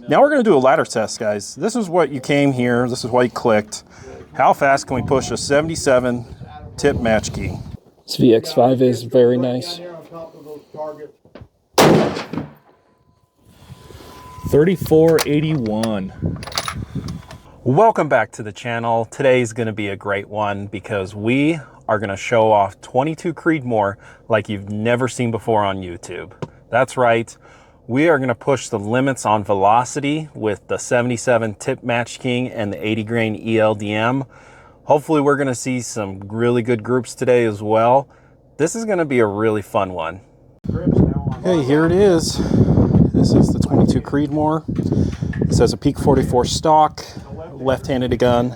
Now we're going to do a ladder test, guys. This is what you came here. This is why you clicked. How fast can we push a 77 tip match key? This VX5 is very nice. 3481. Welcome back to the channel. Today's going to be a great one because we are going to show off 22 Creedmoor like you've never seen before on YouTube. That's right. We are going to push the limits on velocity with the 77 tip match king and the 80 grain ELD-M. Hopefully we're going to see some really good groups today as well. This is going to be a really fun one. Okay, here it is. This is the 22 Creedmoor. This has a Peak 44 stock, left-handed gun,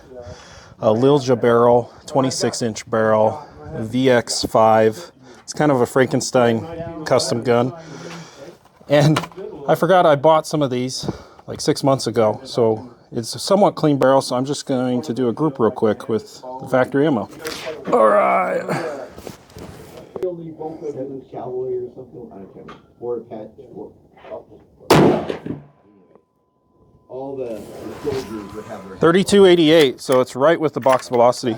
a Lilja barrel, 26-inch barrel, VX5. It's kind of a Frankenstein custom gun. And I forgot I bought some of these like 6 months ago, so it's a somewhat clean barrel, so I'm just going to do a group real quick with the factory ammo. All right. All the soldiers would have their 3288, so it's right with the box velocity.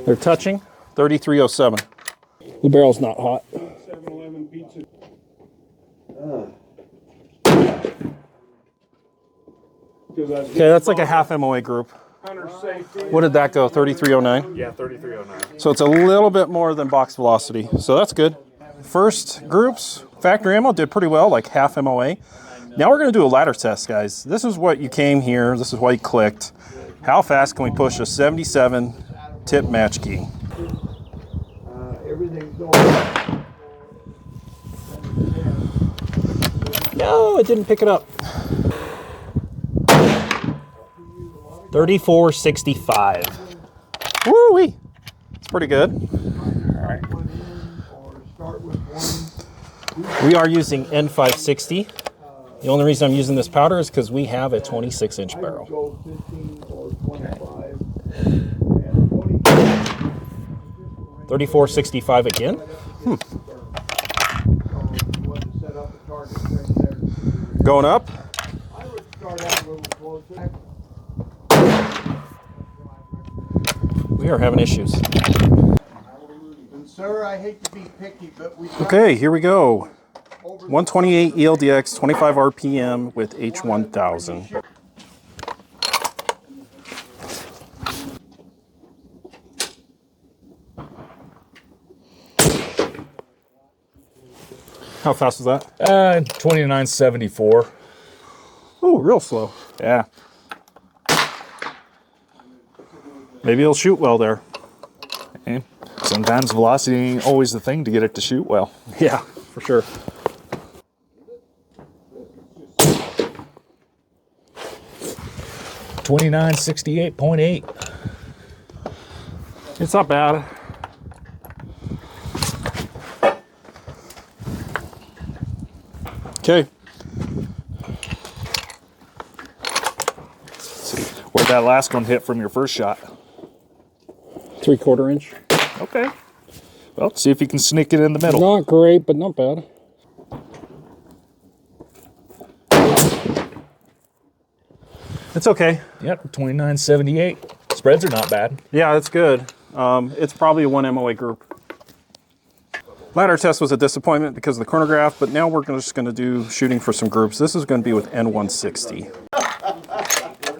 They're touching. 3307. The barrel's not hot. Okay, that's like a half MOA group. What did that go? 3309? Yeah, 3309. So it's a little bit more than box velocity, so that's good. First groups, factory ammo did pretty well, like half MOA. Now we're going to do a ladder test, guys. This is what you came here. This is why you clicked. How fast can we push a 77 tip match key? everything's going. No, it didn't pick it up. 3465. Woo-wee. It's pretty good. All right. We are using N560. The only reason I'm using this powder is because we have a 26-inch barrel. Okay. 3465 again. Going up. We are having issues. And sir, I hate to be picky, but we Okay, here we go. 128 ELDX, 25 RPM with H1000. How fast was that? 2974. Oh, real slow. Yeah. Maybe it'll shoot well there. And sometimes velocity ain't always the thing to get it to shoot well. Yeah, for sure. $2968.8. It's not bad. Okay. See where'd that last one hit from your first shot? 3/4 inch. Okay. Well, see if you can sneak it in the middle. Not great, but not bad. It's okay. Yep, 2978. Spreads are not bad. Yeah, it's good. It's probably a 1 MOA group. Ladder test was a disappointment because of the chronograph, but now we're just going to do shooting for some groups. This is going to be with N160.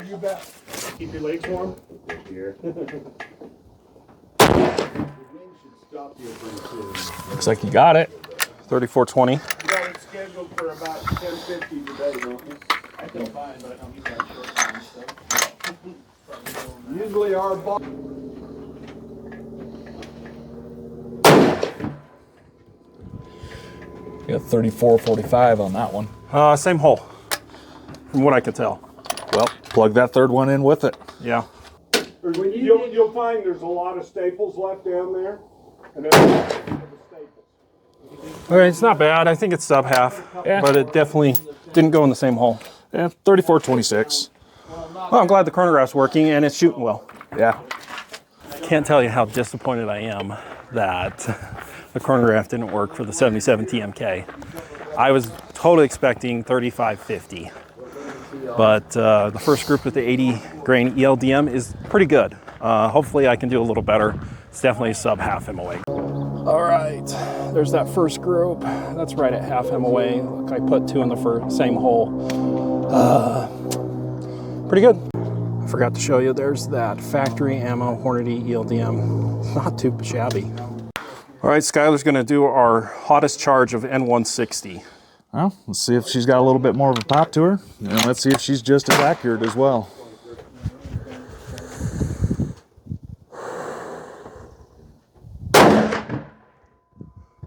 you bet. Keep your legs warm. Here. Looks like you got it. 3420. You know, it's scheduled for about 10:50 today, don't you? I feel fine, but I don't need that short time, so. Usually our boss. You got 3445 on that one. Same hole, from what I could tell. Well, plug that third one in with it. Yeah. You'll find there's a lot of staples left down there, and then the staples. Okay, it's not bad. I think it's sub half, Yeah. but it definitely didn't go in the same hole. Yeah, 3426. Well, I'm glad the chronograph's working and it's shooting well. Yeah. Can't tell you how disappointed I am that the chronograph didn't work for the 77 TMK. I was totally expecting 3550, but the first group with the 80 grain ELD-M is pretty good. Hopefully I can do a little better. It's definitely a sub half MOA. All right, there's that first group. That's right at half MOA. Look, I put 2 in the same hole. Pretty good. I forgot to show you, there's that factory ammo Hornady ELD-M. Not too shabby. All right, Skylar's gonna do our hottest charge of N160. Well, let's see if she's got a little bit more of a pop to her, and let's see if she's just as accurate as well.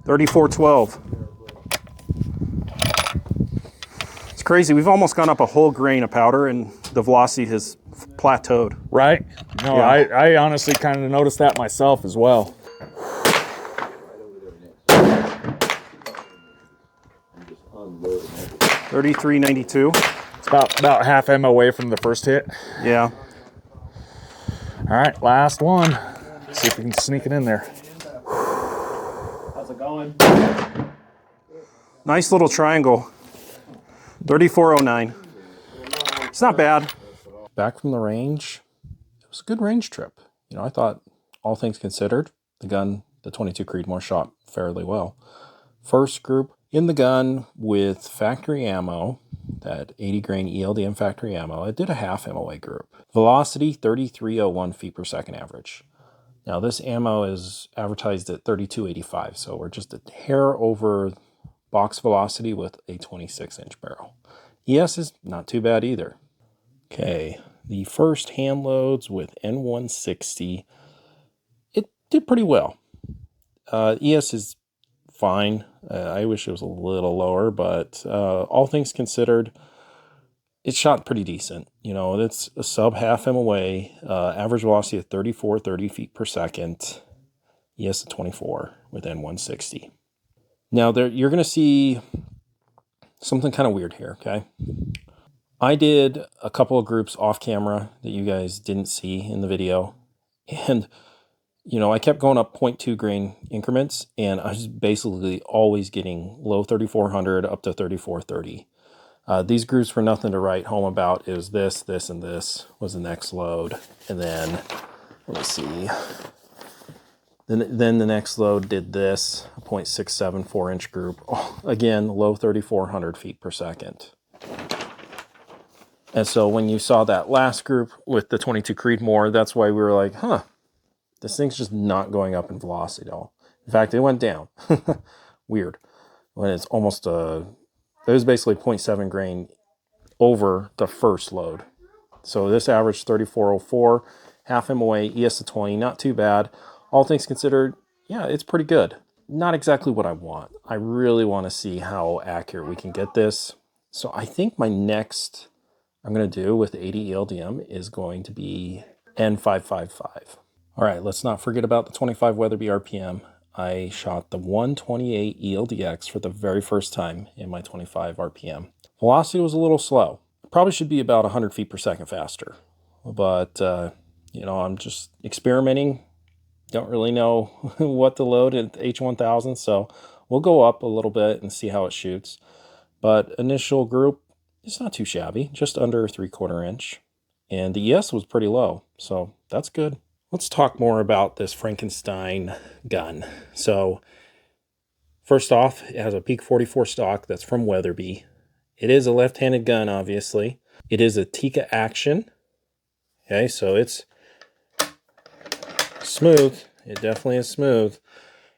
.3412. It's crazy. We've almost gone up a whole grain of powder, and the velocity has plateaued. Right? No, Yeah. I honestly kind of noticed that myself as well. .3392. It's about half MOA from the first hit. Yeah. All right, last one. Let's see if we can sneak it in there. How's it going? Nice little triangle. 3409. It's not bad. Back from the range. It was a good range trip. You know, I thought, all things considered, the gun, the 22 Creedmoor, shot fairly well. First group in the gun with factory ammo, that 80 grain ELD-M factory ammo, it did a half MOA group. Velocity 3301 feet per second average. Now this ammo is advertised at 3285, so we're just a hair over box velocity with a 26-inch barrel. ES is not too bad either. Okay, the first hand loads with N160, it did pretty well. ES is fine. I wish it was a little lower, but all things considered, it shot pretty decent. You know, it's a sub half MOA, average velocity of 3430 feet per second, ES at 24 with N160. Now you're going to see something kind of weird here, okay? I did a couple of groups off camera that you guys didn't see in the video, and you know, I kept going up 0.2 grain increments, and I was basically always getting low 3400 up to 3430. These groups were nothing to write home about. It was this, this, and this was the next load. And then, let me see. Then the next load did this, a 0.674 inch group. Oh, again, low 3400 feet per second. And so when you saw that last group with the 22 Creedmoor, that's why we were like, huh, this thing's just not going up in velocity at all. In fact, it went down. Weird. When it's almost it was basically 0.7 grain over the first load. So this averaged 3404, half MOA, ES to 20, not too bad. All things considered, yeah, it's pretty good. Not exactly what I want. I really want to see how accurate we can get this. So I think my next I'm going to do with 80 ELD-M is going to be N555. All right, let's not forget about the 25 Weatherby RPM. I shot the 128 ELDX for the very first time in my 25 RPM. Velocity was a little slow. Probably should be about 100 feet per second faster. But, you know, I'm just experimenting. Don't really know what to load at H1000, so we'll go up a little bit and see how it shoots. But initial group, it's not too shabby, just under 3/4 inch. And the ES was pretty low, so that's good. Let's talk more about this Frankenstein gun. So first off, it has a Peak 44 stock that's from Weatherby. It is a left-handed gun, obviously. It is a Tikka action. Okay, so it's smooth. It definitely is smooth.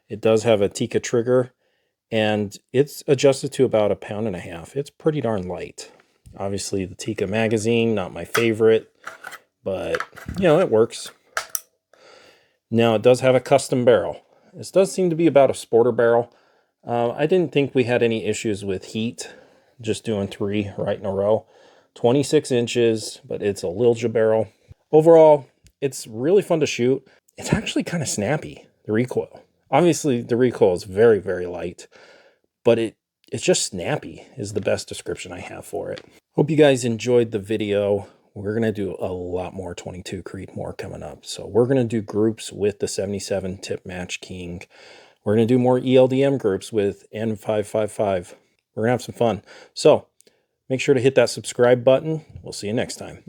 It does have a Tikka trigger, and it's adjusted to about 1.5 pounds. It's pretty darn light. Obviously, the Tikka magazine, not my favorite, but, you know, it works. Now, it does have a custom barrel. This does seem to be about a sporter barrel. I didn't think we had any issues with heat, just doing 3 right in a row. 26 inches, but it's a Lilja barrel. Overall, it's really fun to shoot. It's actually kind of snappy, the recoil. Obviously, the recoil is very, very light, but it's just snappy is the best description I have for it. Hope you guys enjoyed the video. We're going to do a lot more 22 Creedmoor coming up. So we're going to do groups with the 77 Tip Match King. We're going to do more ELD-M groups with N555. We're going to have some fun. So make sure to hit that subscribe button. We'll see you next time.